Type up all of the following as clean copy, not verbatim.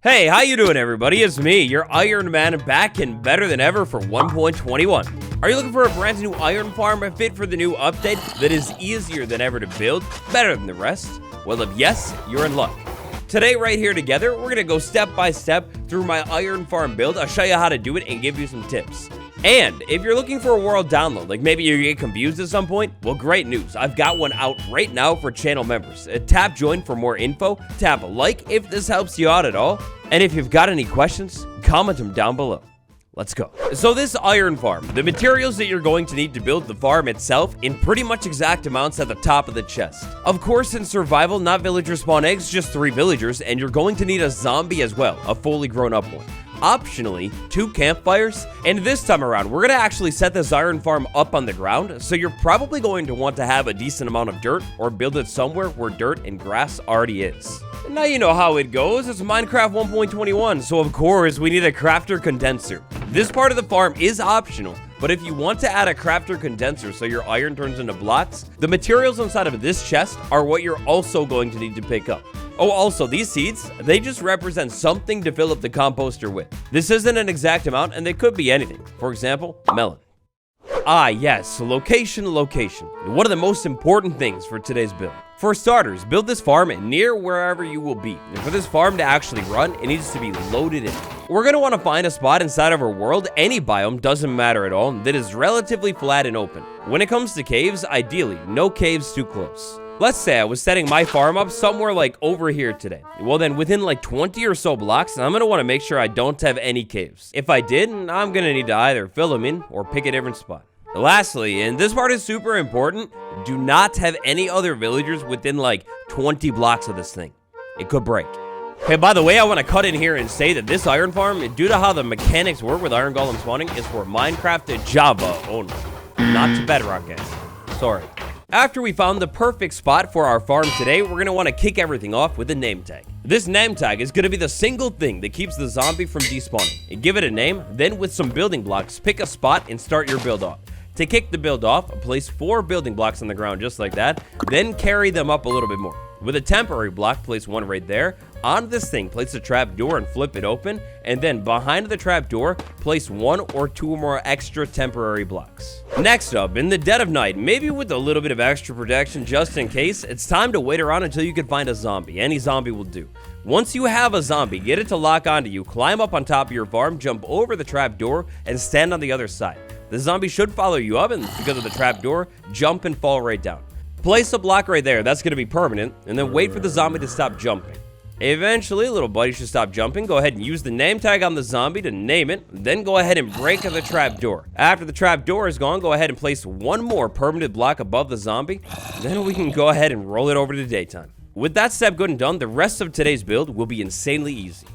Hey, how you doing everybody? It's me, your Iron Man, back and better than ever for 1.21. Are you looking for a brand new iron farm fit for the new update that is easier than ever to build, better than the rest? Well, if yes, you're in luck. Today, right here together, we're gonna go step by step through my iron farm build. I'll show you how to do it and give you some tips. And if you're looking for a world download, like maybe you get confused at some point, well, great news. I've got one out right now for channel members. Tap join for more info, tap like if this helps you out at all, and if you've got any questions, comment them down below. Let's go. So this iron farm, the materials that you're going to need to build the farm itself in pretty much exact amounts at the top of the chest. Of course, in survival, not villager spawn eggs, just 3 villagers, and you're going to need a zombie as well, a fully grown up one. Optionally, 2 campfires, and this time around, we're gonna actually set this iron farm up on the ground, so you're probably going to want to have a decent amount of dirt or build it somewhere where dirt and grass already is. And now you know how it goes. It's Minecraft 1.21, so of course we need a crafter condenser. This part of the farm is optional, but if you want to add a crafter condenser so your iron turns into blocks, the materials inside of this chest are what you're also going to need to pick up. Oh, also, these seeds, they just represent something to fill up the composter with. This isn't an exact amount, and they could be anything. For example, melon. Ah, yes, location. One of the most important things for today's build. For starters, build this farm near wherever you will be. And for this farm to actually run, it needs to be loaded in. We're going to want to find a spot inside of our world, any biome, doesn't matter at all, that is relatively flat and open. When it comes to caves, ideally, no caves too close. Let's say I was setting my farm up somewhere like over here today. Well then, within like 20 or so blocks, I'm going to want to make sure I don't have any caves. If I did, I'm going to need to either fill them in or pick a different spot. Lastly, and this part is super important, do not have any other villagers within like 20 blocks of this thing. It could break. Hey, by the way, I want to cut in here and say that this iron farm, due to how the mechanics work with iron golem spawning, is for Minecraft Java only. Not to Bedrock, guys. Sorry. After we found the perfect spot for our farm today, we're going to want to kick everything off with a name tag. This name tag is going to be the single thing that keeps the zombie from despawning. And give it a name, then with some building blocks, pick a spot and start your build off. To kick the build off, place 4 building blocks on the ground just like that, then carry them up a little bit more. With a temporary block, place 1 right there. On this thing, place a trap door and flip it open, and then behind the trap door, place 1 or 2 more extra temporary blocks. Next up, in the dead of night, maybe with a little bit of extra protection just in case, it's time to wait around until you can find a zombie. Any zombie will do. Once you have a zombie, get it to lock onto you, climb up on top of your farm, jump over the trap door, and stand on the other side. The zombie should follow you up, and because of the trap door, jump and fall right down. Place a block right there, that's going to be permanent, and then wait for the zombie to stop jumping. Eventually, little buddy should stop jumping. Go ahead and use the name tag on the zombie to name it, then go ahead and break the trap door. After the trap door is gone, go ahead and place 1 more permanent block above the zombie, then we can go ahead and roll it over to daytime. With that step good and done, the rest of today's build will be insanely easy.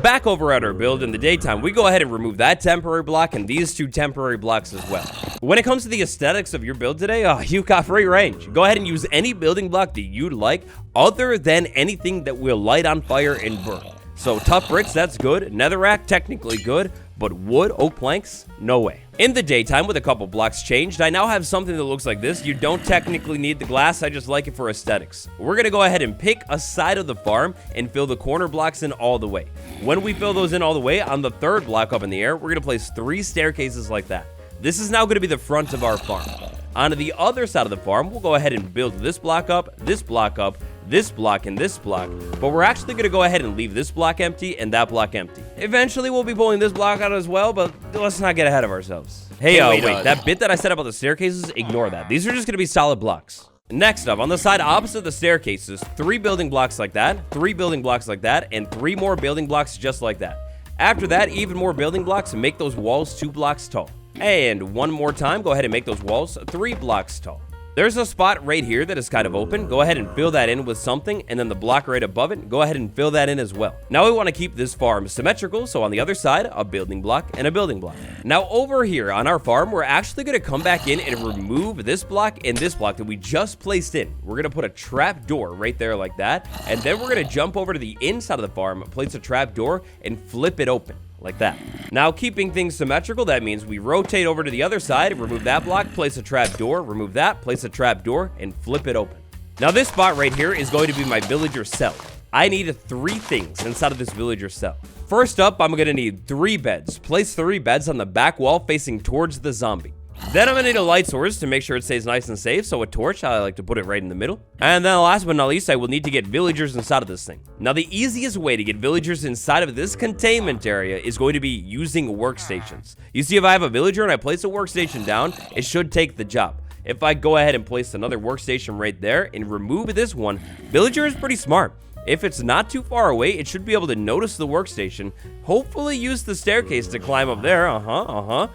Back over at our build in the daytime, we go ahead and remove that temporary block and these 2 temporary blocks as well. When it comes to the aesthetics of your build today, you got free range. Go ahead and use any building block that you'd like other than anything that will light on fire and burn. So tough bricks, that's good. Netherrack, technically good. But wood, oak planks, no way. In the daytime, with a couple blocks changed, I now have something that looks like this. You don't technically need the glass, I just like it for aesthetics. We're gonna go ahead and pick a side of the farm and fill the corner blocks in all the way. When we fill those in all the way, on the 3rd block up in the air, we're gonna place 3 staircases like that. This is now gonna be the front of our farm. On the other side of the farm, we'll go ahead and build this block up, this block up, this block, and this block, but we're actually going to go ahead and leave this block empty and that block empty. Eventually, we'll be pulling this block out as well, but let's not get ahead of ourselves. Hey, wait, that bit that I said about the staircases, ignore that. These are just going to be solid blocks. Next up, on the side opposite the staircases, 3 building blocks like that, 3 building blocks like that, and 3 more building blocks just like that. After that, even more building blocks and make those walls 2 blocks tall. And one more time, go ahead and make those walls 3 blocks tall. There's a spot right here that is kind of open. Go ahead and fill that in with something, and then the block right above it, go ahead and fill that in as well. Now we want to keep this farm symmetrical, so on the other side, a building block and a building block. Now over here on our farm, we're actually going to come back in and remove this block and this block that we just placed in. We're going to put a trap door right there like that, and then we're going to jump over to the inside of the farm, place a trap door, and flip it open. Like that. Now, keeping things symmetrical, that means we rotate over to the other side, remove that block, place a trap door, remove that, place a trap door, and flip it open. Now, this spot right here is going to be my villager cell. I need 3 things inside of this villager cell. First up, I'm going to need 3 beds. Place 3 beds on the back wall facing towards the zombie. Then I'm going to need a light source to make sure it stays nice and safe, so a torch, I like to put it right in the middle. And then last but not least, I will need to get villagers inside of this thing. Now, the easiest way to get villagers inside of this containment area is going to be using workstations. You see, if I have a villager and I place a workstation down, it should take the job. If I go ahead and place another workstation right there and remove this one, villager is pretty smart. If it's not too far away, it should be able to notice the workstation, hopefully use the staircase to climb up there,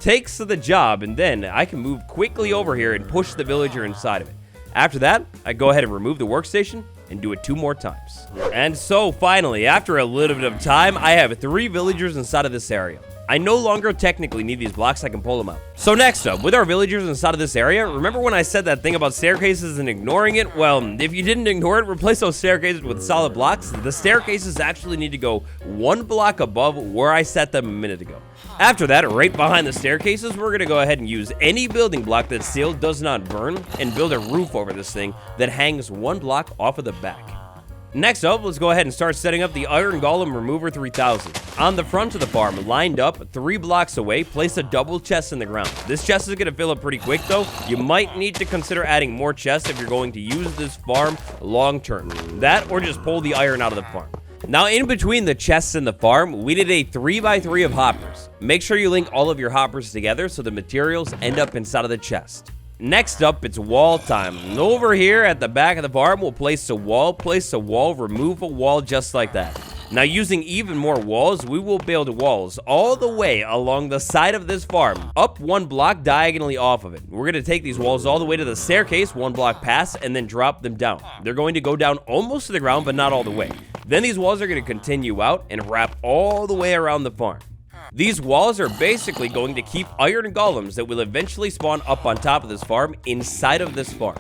takes the job, and then I can move quickly over here and push the villager inside of it. After that, I go ahead and remove the workstation and do it 2 more times. And so finally, after a little bit of time, I have 3 villagers inside of this area. I no longer technically need these blocks, I can pull them out. So next up, with our villagers inside of this area, remember when I said that thing about staircases and ignoring it? Well, if you didn't ignore it, replace those staircases with solid blocks. The staircases actually need to go 1 block above where I set them a minute ago. After that, right behind the staircases, we're gonna go ahead and use any building block that still does not burn and build a roof over this thing that hangs 1 block off of the back. Next up, let's go ahead and start setting up the Iron Golem Remover 3000. On the front of the farm, lined up 3 blocks away, place a double chest in the ground. This chest is going to fill up pretty quick though. You might need to consider adding more chests if you're going to use this farm long term. That or just pull the iron out of the farm. Now, in between the chests and the farm, we did a 3x3 of hoppers. Make sure you link all of your hoppers together so the materials end up inside of the chest. Next up, it's wall time. And over here at the back of the farm, we'll place a wall, remove a wall just like that. Now, using even more walls, we will build walls all the way along the side of this farm, up 1 block diagonally off of it. We're going to take these walls all the way to the staircase, 1 block past, and then drop them down. They're going to go down almost to the ground, but not all the way. Then these walls are going to continue out and wrap all the way around the farm. These walls are basically going to keep iron golems that will eventually spawn up on top of this farm inside of this farm.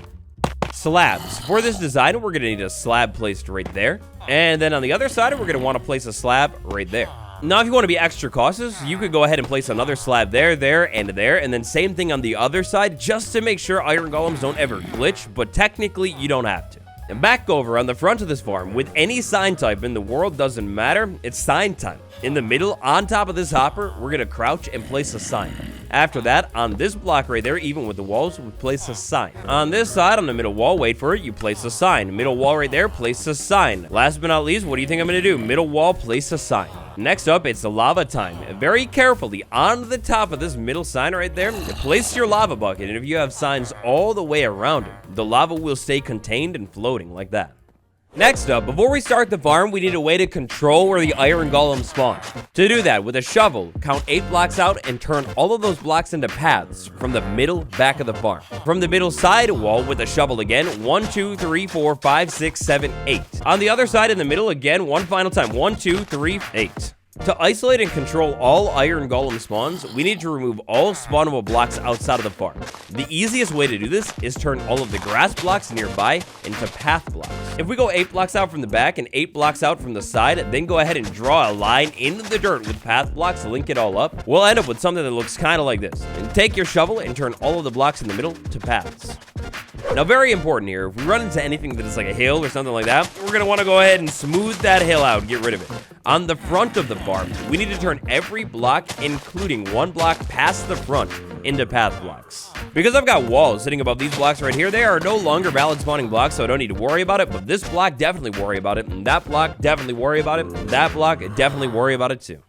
Slabs. For this design, we're going to need a slab placed right there. And then on the other side, we're going to want to place a slab right there. Now, if you want to be extra cautious, you could go ahead and place another slab there, and then same thing on the other side, just to make sure iron golems don't ever glitch, but technically, you don't have to. And back over on the front of this farm, with any sign type in the world, doesn't matter, it's sign time. In the middle, on top of this hopper, we're going to crouch and place a sign. After that, on this block right there, even with the walls, we place a sign. On this side, on the middle wall, wait for it, you place a sign. Middle wall right there, place a sign. Last but not least, what do you think I'm going to do? Middle wall, place a sign. Next up, it's the lava time. Very carefully, on the top of this middle sign right there, place your lava bucket. And if you have signs all the way around it, the lava will stay contained and floating like that. Next up, before we start the farm, we need a way to control where the iron golem spawns. To do that, with a shovel, count 8 blocks out and turn all of those blocks into paths from the middle back of the farm. From the middle side wall with a shovel again, 1, 2, 3, 4, 5, 6, 7, 8. On the other side in the middle again, one final time, 1, 2, 3, 8. To isolate and control all iron golem spawns, we need to remove all spawnable blocks outside of the farm. The easiest way to do this is turn all of the grass blocks nearby into path blocks. If we go 8 blocks out from the back and 8 blocks out from the side, then go ahead and draw a line into the dirt with path blocks to link it all up, we'll end up with something that looks kind of like this. And take your shovel and turn all of the blocks in the middle to paths. Now, very important here, if we run into anything that is like a hill or something like that, we're going to want to go ahead and smooth that hill out and get rid of it. On the front of the farm, we need to turn every block, including 1 block past the front, into path blocks. Because I've got walls sitting above these blocks right here, they are no longer valid spawning blocks, so I don't need to worry about it, but this block definitely worry about it, and that block definitely worry about it, and that block definitely worry about it too.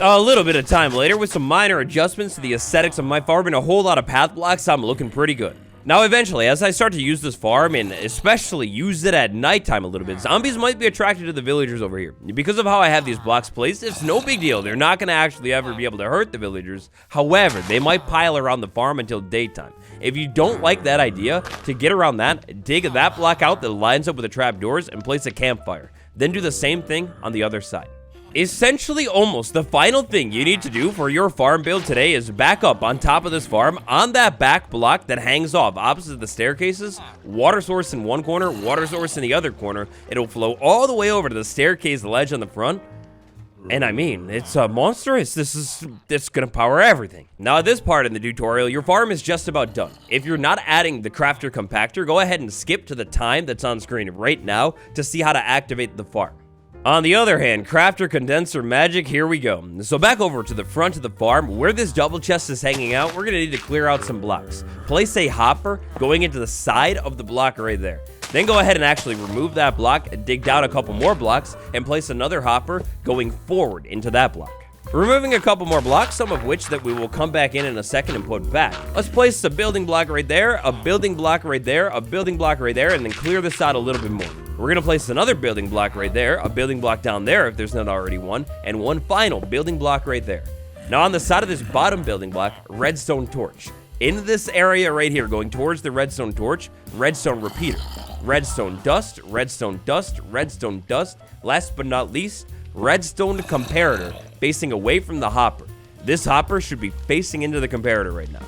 A little bit of time later, with some minor adjustments to the aesthetics of my farm and a whole lot of path blocks, I'm looking pretty good. Now, eventually, as I start to use this farm, and especially use it at nighttime a little bit, zombies might be attracted to the villagers over here. Because of how I have these blocks placed, it's no big deal. They're not going to actually ever be able to hurt the villagers. However, they might pile around the farm until daytime. If you don't like that idea, to get around that, dig that block out that lines up with the trapdoors and place a campfire. Then do the same thing on the other side. Essentially, almost the final thing you need to do for your farm build today is back up on top of this farm on that back block that hangs off opposite the staircases, water source in one corner, water source in the other corner. It'll flow all the way over to the staircase ledge on the front. And I mean, it's monstrous. It's gonna power everything. Now at this part in the tutorial, your farm is just about done. If you're not adding the crafter compactor, go ahead and skip to the time that's on screen right now to see how to activate the farm. On the other hand, crafter condenser magic, here we go. So back over to the front of the farm, where this double chest is hanging out, we're gonna need to clear out some blocks. Place a hopper going into the side of the block right there. Then go ahead and actually remove that block, dig down a couple more blocks, and place another hopper going forward into that block. Removing a couple more blocks, some of which that we will come back in a second and put back. Let's place a building block right there, a building block right there, a building block right there, and then clear this out a little bit more. We're gonna place another building block right there, a building block down there if there's not already one, and one final building block right there. Now on the side of this bottom building block, redstone torch. In this area right here, going towards the redstone torch, redstone repeater. Redstone dust, redstone dust, redstone dust. Last but not least, redstone comparator facing away from the hopper. This hopper should be facing into the comparator right now.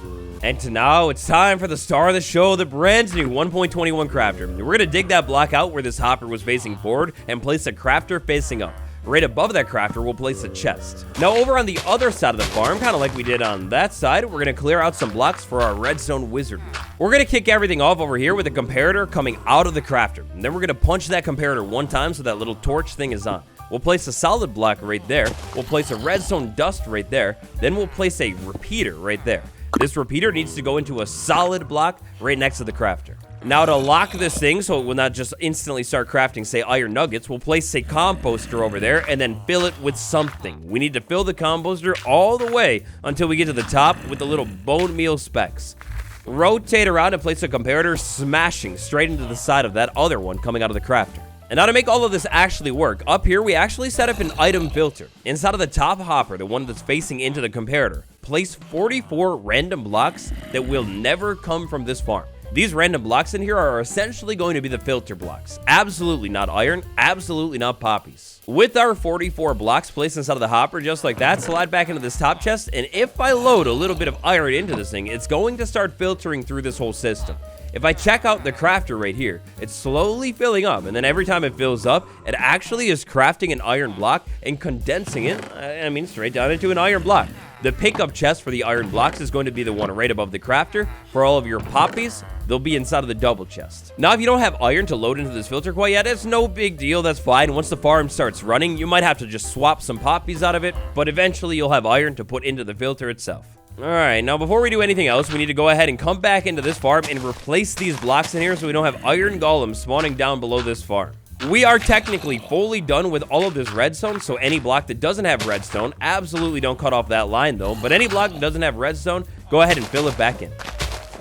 And now it's time for the star of the show, the brand new 1.21 crafter. We're gonna dig that block out where this hopper was facing forward and place a crafter facing up. Right above that crafter, we'll place a chest. Now over on the other side of the farm, kind of like we did on that side, we're gonna clear out some blocks for our redstone wizard. We're gonna kick everything off over here with a comparator coming out of the crafter. And then we're gonna punch that comparator one time so that little torch thing is on. We'll place a solid block right there. We'll place a redstone dust right there. Then we'll place a repeater right there. This repeater needs to go into a solid block right next to the crafter. Now to lock this thing so it will not just instantly start crafting, say, iron nuggets, we'll place a composter over there and then fill it with something. We need to fill the composter all the way until we get to the top with the little bone meal specks. Rotate around and place a comparator smashing straight into the side of that other one coming out of the crafter. And now to make all of this actually work, up here we actually set up an item filter. Inside of the top hopper, the one that's facing into the comparator, place 44 random blocks that will never come from this farm. These random blocks in here are essentially going to be the filter blocks. Absolutely not iron, absolutely not poppies. With our 44 blocks placed inside of the hopper just like that, slide back into this top chest, and if I load a little bit of iron into this thing, it's going to start filtering through this whole system. If I check out the crafter right here, it's slowly filling up, and then every time it fills up, it actually is crafting an iron block and condensing it, straight down into an iron block. The pickup chest for the iron blocks is going to be the one right above the crafter. For all of your poppies, they'll be inside of the double chest. Now, if you don't have iron to load into this filter quite yet, it's no big deal, that's fine. Once the farm starts running, you might have to just swap some poppies out of it, but eventually you'll have iron to put into the filter itself. Alright, now before we do anything else, we need to go ahead and come back into this farm and replace these blocks in here so we don't have iron golems spawning down below this farm. We are technically fully done with all of this redstone, so any block that doesn't have redstone, absolutely don't cut off that line though, but any block that doesn't have redstone, go ahead and fill it back in.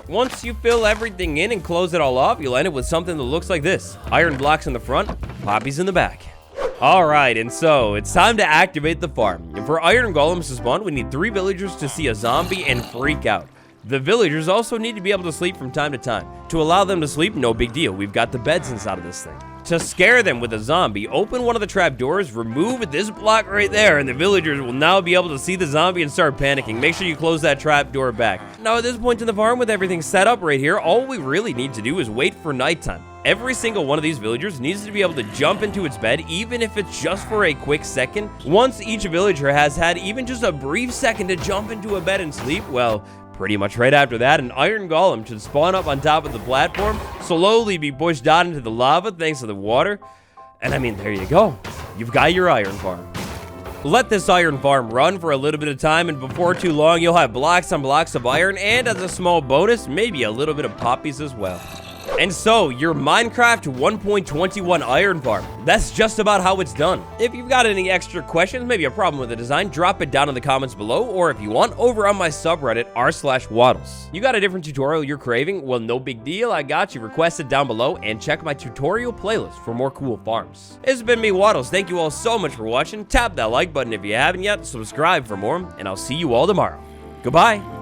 Once you fill everything in and close it all off, you'll end up with something that looks like this. Iron blocks in the front, poppies in the back. Alright, and so, it's time to activate the farm. And for iron golems to spawn, we need 3 villagers to see a zombie and freak out. The villagers also need to be able to sleep from time to time. To allow them to sleep, no big deal. We've got the beds inside of this thing. To scare them with a zombie, open one of the trap doors, remove this block right there, and the villagers will now be able to see the zombie and start panicking. Make sure you close that trap door back. Now at this point in the farm, with everything set up right here, all we really need to do is wait for nighttime. Every single one of these villagers needs to be able to jump into its bed, even if it's just for a quick second. Once each villager has had even just a brief second to jump into a bed and sleep, well, pretty much right after that, an iron golem should spawn up on top of the platform, slowly be pushed down into the lava thanks to the water, and there you go. You've got your iron farm. Let this iron farm run for a little bit of time, and before too long, you'll have blocks on blocks of iron, and as a small bonus, maybe a little bit of poppies as well. And so, your Minecraft 1.21 iron farm. That's just about how it's done. If you've got any extra questions, maybe a problem with the design, drop it down in the comments below, or if you want, over on my subreddit, r/waddles. You got a different tutorial you're craving? Well, no big deal, I got you. Request it down below, and check my tutorial playlist for more cool farms. It's been me, Waddles. Thank you all so much for watching. Tap that like button if you haven't yet, subscribe for more, and I'll see you all tomorrow. Goodbye.